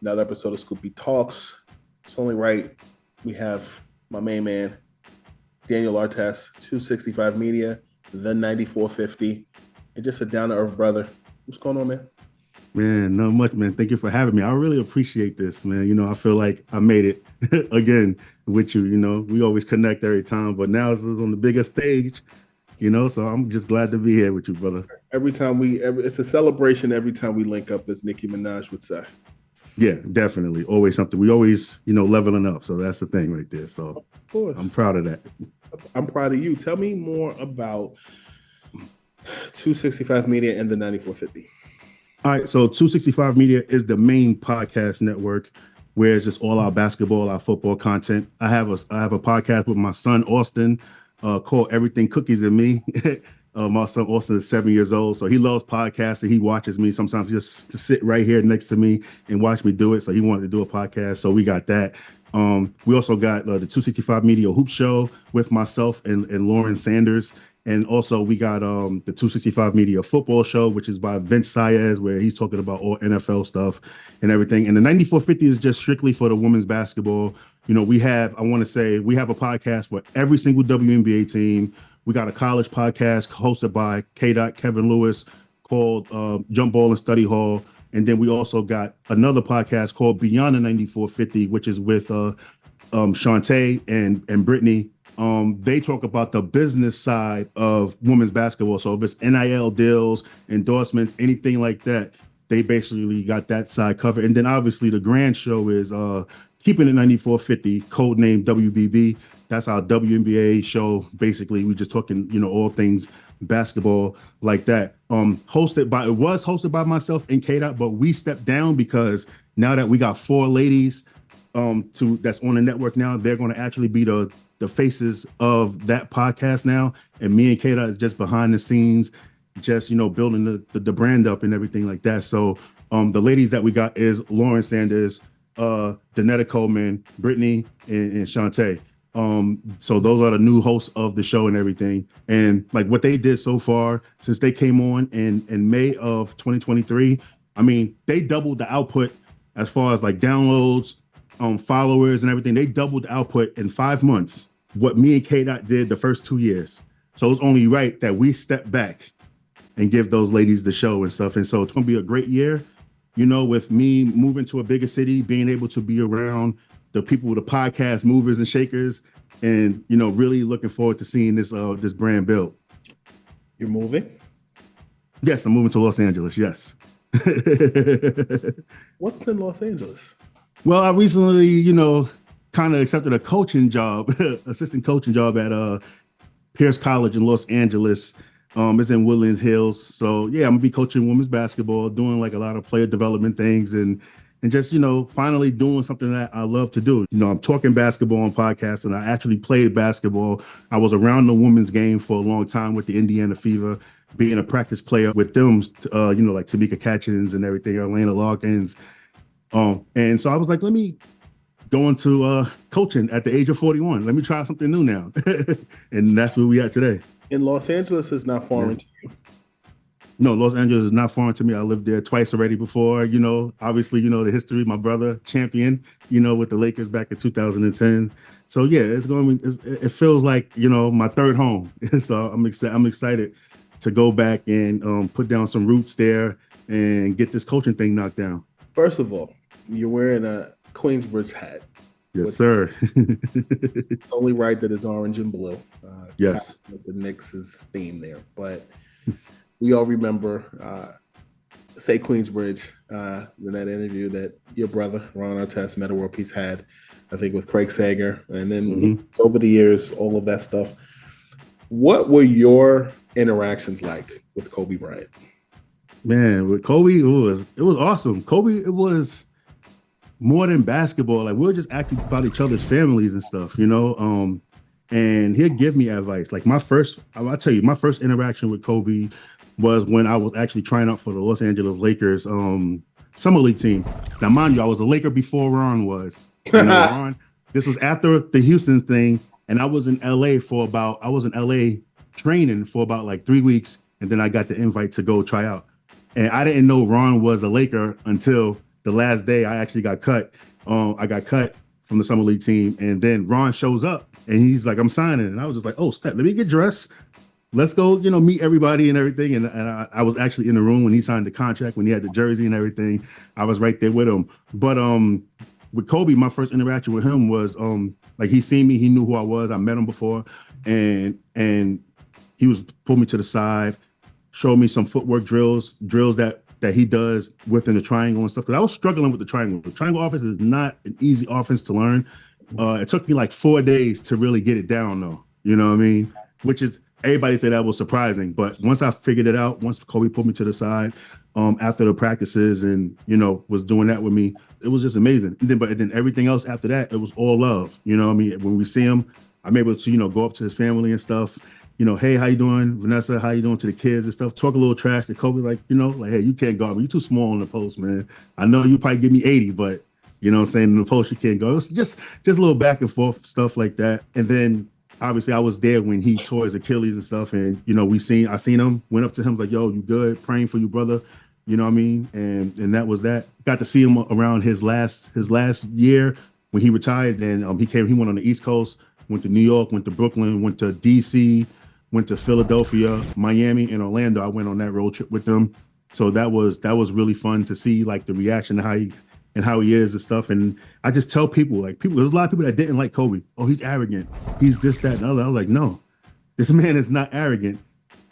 Another episode of Scoopy Talks. It's only right we have my main man, Daniel Artest, 265 Media, the 9450, and just a down-to-earth brother. What's going on, man? Man, not much, man. Thank you for having me. I really appreciate this, man. I feel like I made it again with you. We always connect every time, but now it's on the biggest stage, so I'm just glad to be here with you, brother. It's a celebration every time we link up, as Nicki Minaj would say. Yeah, definitely. Always something. We always, leveling up. So that's the thing right there. So of course, I'm proud of that. I'm proud of you. Tell me more about 265 Media and the 9450. All right. So 265 Media is the main podcast network where it's just all our basketball, our football content. I have a podcast with my son, Austin, called Everything Cookies and Me. My son Austin is 7 years old, so he loves podcasting. He watches me sometimes just to sit right here next to me and watch me do it. So he wanted to do a podcast, so we got that. We also got the 265 Media Hoop Show with myself and Lauren Sanders. And also we got the 265 Media Football Show, which is by Vince Saez, where he's talking about all NFL stuff and everything. And the 9450 is just strictly for the women's basketball. We have a podcast for every single WNBA team. We got a college podcast hosted by Kevin Lewis called Jump Ball and Study Hall. And then we also got another podcast called Beyond the 9450, which is with Shantae and Brittany. They talk about the business side of women's basketball. So if it's NIL deals, endorsements, anything like that, they basically got that side covered. And then obviously the grand show is Keeping It 9450, codename WBB. That's our WNBA show. Basically, we just talking, all things basketball like that. It was hosted by myself and K-Dot, but we stepped down because now that we got 4 ladies that's on the network now, they're going to actually be the faces of that podcast now. And me and K-Dot is just behind the scenes, just, building the brand up and everything like that. So the ladies that we got is Lauren Sanders, Danetta Coleman, Brittany, and Shantae. So those are the new hosts of the show and everything. And like what they did so far since they came on in May of 2023, I mean, they doubled the output as far as like downloads, followers and everything. They doubled the output in 5 months, what me and K-Dot did the first 2 years. So it's only right that we step back and give those ladies the show and stuff. And so it's going to be a great year, with me moving to a bigger city, being able to be around the people with the podcast movers and shakers, and really looking forward to seeing this brand built. You're moving? Yes, I'm moving to Los Angeles. Yes. What's in Los Angeles? Well, I recently, kind of accepted a coaching job, assistant coaching job at Pierce College in Los Angeles. It's in Woodlands Hills. So yeah, I'm gonna be coaching women's basketball, doing like a lot of player development things and just, finally doing something that I love to do. I'm talking basketball on podcasts, and I actually played basketball. I was around the women's game for a long time with the Indiana Fever, being a practice player with them, like Tamika Catchins and everything, Elena Larkins. And so I was like, let me go into coaching at the age of 41. Let me try something new now. And that's where we at today. And Los Angeles is not foreign to you. No, Los Angeles is not foreign to me. I lived there twice already before. Obviously, the history. My brother, champion, with the Lakers back in 2010. So yeah, it feels like, my third home. So I'm excited to go back and put down some roots there and get this coaching thing knocked down. First of all, you're wearing a Queensbridge hat. Yes, sir. It's only right that it's orange and blue. Yes. The Knicks' theme there, but we all remember, say Queensbridge, in that interview that your brother, Ron Artest, Meta World Peace had, I think with Craig Sager. And then over the years, all of that stuff. What were your interactions like with Kobe Bryant? Man, with Kobe, it was awesome. Kobe, it was more than basketball. Like, we were just acting about each other's families and stuff, and he'd give me advice. Like I'll tell you, my first interaction with Kobe was when I was actually trying out for the Los Angeles Lakers summer league team. Now, mind you, I was a Laker before Ron was. This was after the Houston thing, and I was in LA training for about like 3 weeks, and then I got the invite to go try out. And I didn't know Ron was a Laker until the last day I actually got cut. I got cut from the summer league team, and then Ron shows up and he's like, "I'm signing," and I was just like, "Oh, step, let me get dressed. Let's go, meet everybody and everything." And I was actually in the room when he signed the contract, when he had the jersey and everything. I was right there with him. But with Kobe, my first interaction with him was like he seen me, he knew who I was. I met him before, and he was pulled me to the side, showed me some footwork drills that he does within the triangle and stuff. Because I was struggling with the triangle. The triangle offense is not an easy offense to learn. It took me like 4 days to really get it down, though. You know what I mean? Which is, everybody said that was surprising. But once I figured it out, once Kobe pulled me to the side after the practices and, was doing that with me, it was just amazing. But then everything else after that, it was all love. You know what I mean? When we see him, I'm able to, go up to his family and stuff. Hey, how you doing, Vanessa? How you doing, to the kids and stuff? Talk a little trash to Kobe, like, hey, you can't guard me. You too small on the post, man. I know you probably give me 80, but what I'm saying, in the post you can't go. It's just a little back and forth stuff like that. And then obviously I was there when he tore his Achilles and stuff. And I seen him, went up to him, like, "Yo, you good? Praying for you, brother." You know what I mean? And that was that. Got to see him around his last year when he retired. And he went on the East Coast, went to New York, went to Brooklyn, went to DC, went to Philadelphia, Miami, and Orlando. I went on that road trip with them. So that was really fun to see, like, the reaction to how he is and stuff. And I just tell people, there's a lot of people that didn't like Kobe. Oh, he's arrogant. He's this, that, and other. I was like, no, this man is not arrogant.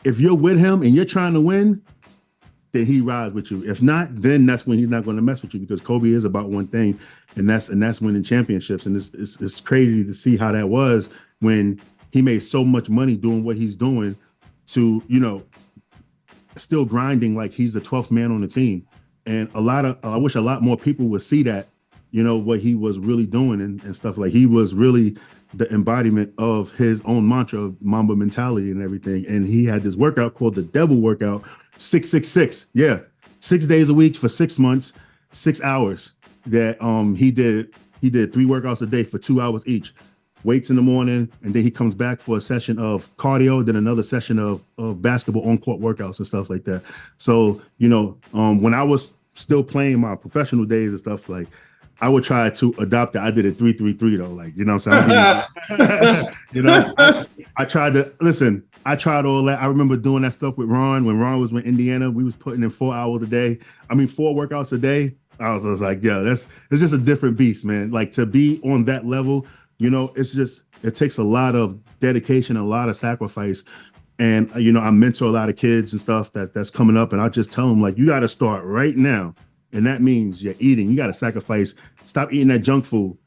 If you're with him and you're trying to win, then he rides with you. If not, then that's when he's not going to mess with you, because Kobe is about one thing, and that's winning championships. And it's crazy to see how that was when he made so much money doing what he's doing, to, still grinding like he's the 12th man on the team. And I wish a lot more people would see that, what he was really doing and stuff. Like, he was really the embodiment of his own mantra of Mamba mentality and everything. And he had this workout called the Devil Workout, 666. Yeah. 6 days a week for 6 months, 6 hours, that he did 3 workouts a day for 2 hours each. Weights in the morning, and then he comes back for a session of cardio, then another session of basketball on-court workouts and stuff like that. So, when I was still playing my professional days and stuff, like, I would try to adopt it. I did it 3-3-3 though, like, what I'm saying? I tried to listen. I tried all that. I remember doing that stuff with Ron when Ron was with Indiana. We was putting in 4 hours a day. 4 workouts a day. I was like, yeah, it's just a different beast, man. Like, to be on that level, it takes a lot of dedication, a lot of sacrifice. And, I mentor a lot of kids and stuff that's coming up, and I just tell them, like, you got to start right now. And that means you're eating. You got to sacrifice. Stop eating that junk food.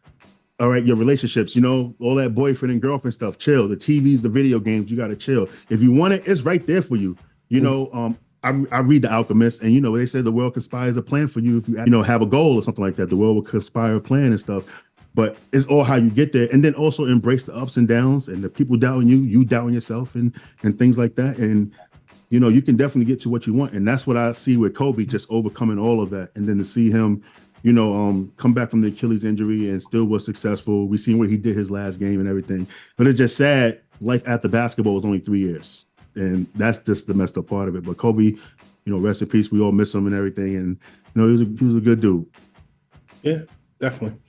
All right, your relationships, all that boyfriend and girlfriend stuff, chill. The TVs, the video games, you got to chill. If you want it, it's right there for you. I read The Alchemist, and they said the world conspires a plan for you if you have a goal or something like that. The world will conspire a plan and stuff. But it's all how you get there. And then also embrace the ups and downs, and the people doubting you doubting yourself, and things like that. And, you can definitely get to what you want. And that's what I see with Kobe, just overcoming all of that. And then to see him, come back from the Achilles injury and still was successful. We seen where he did his last game and everything. But it's just sad. Life after basketball was only 3 years. And that's just the messed up part of it. But Kobe, rest in peace. We all miss him and everything. And, he was a good dude. Yeah, definitely.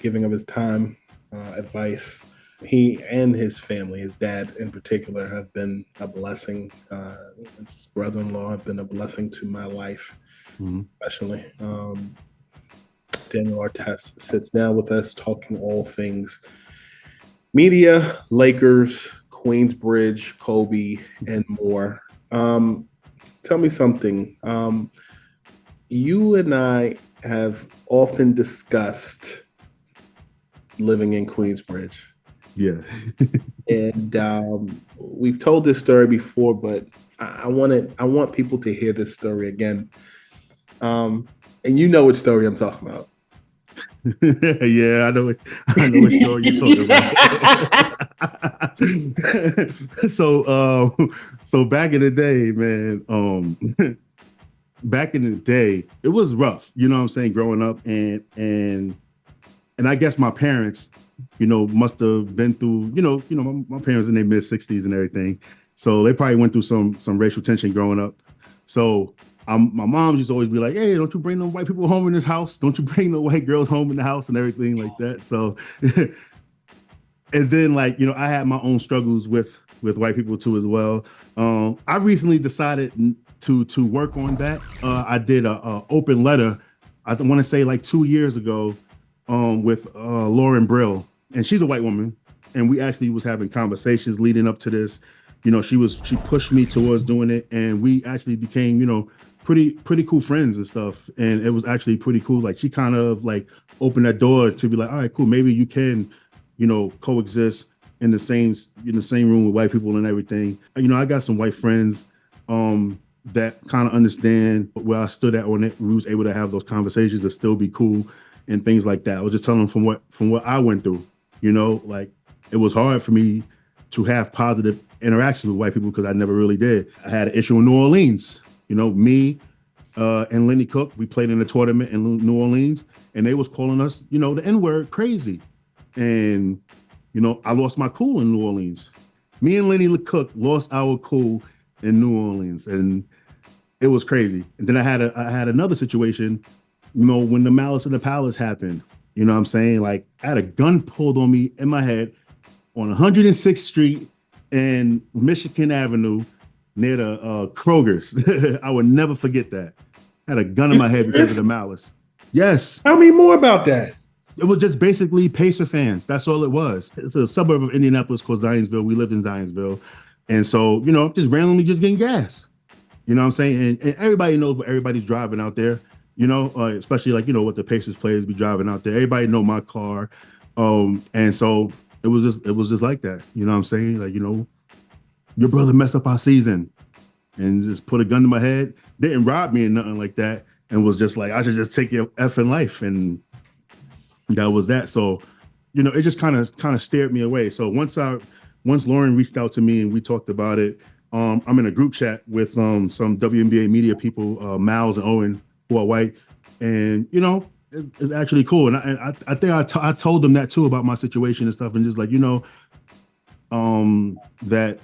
Giving of his time, advice. He and his family, his dad in particular, have been a blessing. His brother-in-law have been a blessing to my life, especially. Daniel Artest sits down with us, talking all things media, Lakers, Queensbridge, Kobe, and more. Tell me something. You and I have often discussed living in Queensbridge. Yeah. And we've told this story before, but I want people to hear this story again. And what story I'm talking about. Yeah, I know what story you're talking about. So back in the day, man, back in the day, it was rough, what I'm saying, growing up, and I guess my parents, must have been through, my parents in their mid 60s and everything. So they probably went through some racial tension growing up. So My mom used to always be like, "Hey, don't you bring no white people home in this house? Don't you bring no white girls home in the house and everything like that." So, and then like I had my own struggles with white people too as well. I recently decided to work on that. I did a open letter. I want to say like 2 years ago, with Lauren Brill, and she's a white woman, and we actually was having conversations leading up to this. She pushed me towards doing it, and we actually became pretty cool friends and stuff. And it was actually pretty cool. Like she kind of like opened that door to be like, all right, cool, maybe you can coexist in the same room with white people and everything. I got some white friends that kind of understand where I stood at on it. We was able to have those conversations and still be cool and things like that. I was just telling them from what I went through. Like it was hard for me to have positive interactions with white people because I never really did. I had an issue in New Orleans. Me and Lenny Cook, we played in a tournament in New Orleans, and they was calling us, the N-word crazy. And, I lost my cool in New Orleans. Me and Lenny Cook lost our cool in New Orleans, and it was crazy. And then I had another situation, when the Malice in the Palace happened. You know what I'm saying? Like I had a gun pulled on me in my head on 106th Street and Michigan Avenue near the Kroger's. I would never forget that. I had a gun in my head because of the Malice. Yes. Tell me more about that. It was just basically Pacer fans. That's all it was. It's a suburb of Indianapolis called Zionsville. We lived in Zionsville. And so, just randomly just getting gas. You know what I'm saying? And everybody knows what everybody's driving out there, especially like, what the Pacers players be driving out there. Everybody know my car. And so it was just like that. You know what I'm saying? Like, your brother messed up our season and just put a gun to my head. Didn't rob me or nothing like that. And was just like, I should just take your effing life. And that was that. So, it just kind of stared me away. So once Lauren reached out to me and we talked about it, I'm in a group chat with some WNBA media people, Miles and Owen, who are white, and it's actually cool. And I think I told them that too about my situation and stuff, and just like that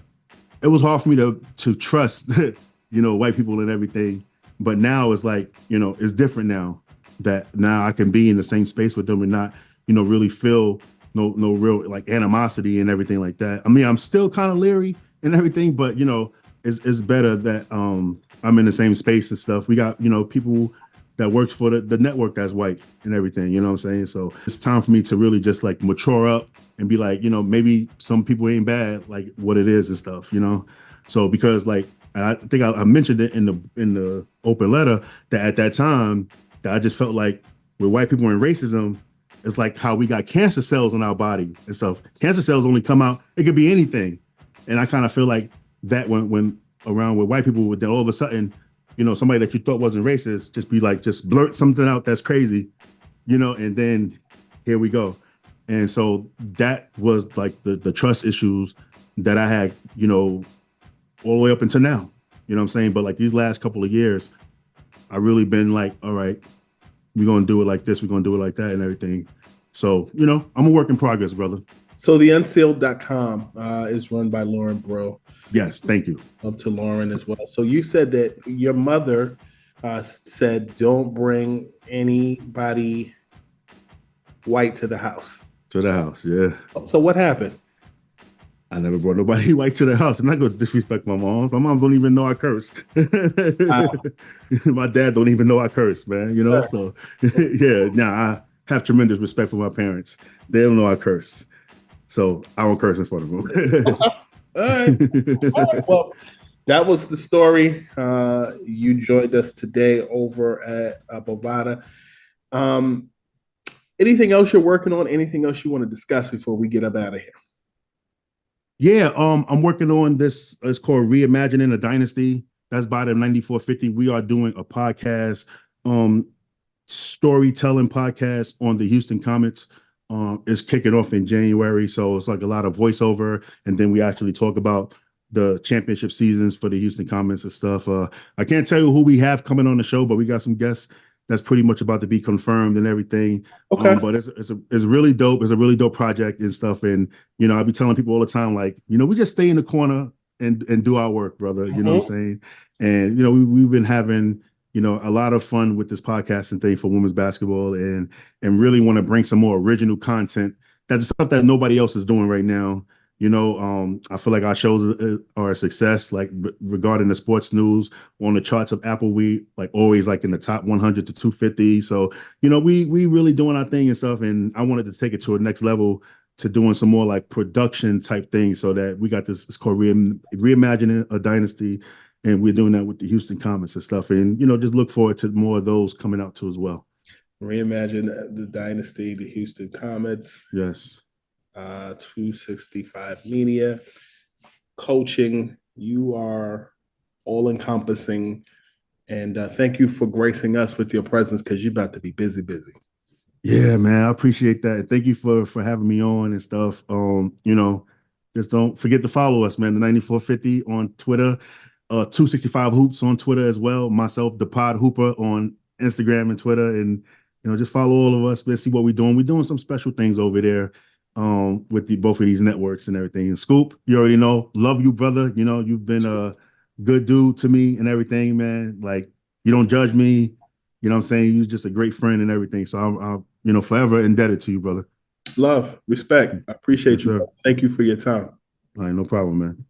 it was hard for me to trust white people and everything. But now it's like it's different now. That now I can be in the same space with them and not, really feel no real like animosity and everything like that. I mean, I'm still kind of leery and everything, but it's better that I'm in the same space and stuff. We got people that works for the network that's white and everything. You know what I'm saying? So it's time for me to really just like mature up and be like, maybe some people ain't bad like what it is and stuff. So because like, and I think I mentioned it in the open letter that at that time. I just felt like with white people and racism, it's like how we got cancer cells in our body and stuff. Cancer cells only come out, it could be anything. And I kind of feel like that when around with white people, then all of a sudden, somebody that you thought wasn't racist, just blurt something out that's crazy, and then here we go. And so that was like the trust issues that I had, all the way up until now. You know what I'm saying? But like these last couple of years, I really been like, all right, we're going to do it like this. We're going to do it like that and everything. So, I'm a work in progress, brother. So the unsealed.com is run by Lauren Bro. Yes. Thank you. Up to Lauren as well. So you said that your mother said, don't bring anybody white to the house. To the house. Yeah. So what happened? I never brought nobody white to the house. I'm not going to disrespect my mom. My mom don't even know I curse. My dad don't even know I curse, man. So yeah. Now I have tremendous respect for my parents. They don't know I curse, so I don't curse in front of them. All right. Well, that was the story. You joined us today over at Bovada. Anything else you're working on? Anything else you want to discuss before we get up out of here? Yeah, I'm working on this. It's called Reimagining a Dynasty. That's by the 9450. We are doing a podcast, storytelling podcast on the Houston Comets. It's kicking off in January, so it's like a lot of voiceover, and then we actually talk about the championship seasons for the Houston Comets and stuff. I can't tell you who we have coming on the show, but we got some guests that's pretty much about to be confirmed and everything. Okay. But it's really dope. It's a really dope project and stuff. And, I be telling people all the time, like, we just stay in the corner and do our work, brother. You know what I'm saying? And, we've been having a lot of fun with this podcasting thing for women's basketball, and really want to bring some more original content. That's stuff that nobody else is doing right now. I feel like our shows are a success, like regarding the sports news on the charts of Apple. We like always like in the top 100 to 250. So, we really doing our thing and stuff. And I wanted to take it to a next level to doing some more like production type things so that we got this, it's called Reimagining a Dynasty. And we're doing that with the Houston Comets and stuff. And, just look forward to more of those coming out too as well. Reimagine the Dynasty, the Houston Comets. Yes. 265 Media, coaching. You are all encompassing. And thank you for gracing us with your presence because you're about to be busy. Yeah, man, I appreciate that. Thank you for having me on and stuff. Just don't forget to follow us, man. The 9450 on Twitter, 265 Hoops on Twitter as well. Myself, the Pod Hooper on Instagram and Twitter, and just follow all of us. Let's see what we're doing. We're doing some special things over there, with both of these networks and everything. And Scoop, you already know, love you, brother. You've been a good dude to me and everything, man. Like you don't judge me. You know what I'm saying? You're just a great friend and everything. So I'm forever indebted to you, brother. Love, respect. I appreciate Yes, you. sir. Thank you for your time. All right, no problem, man.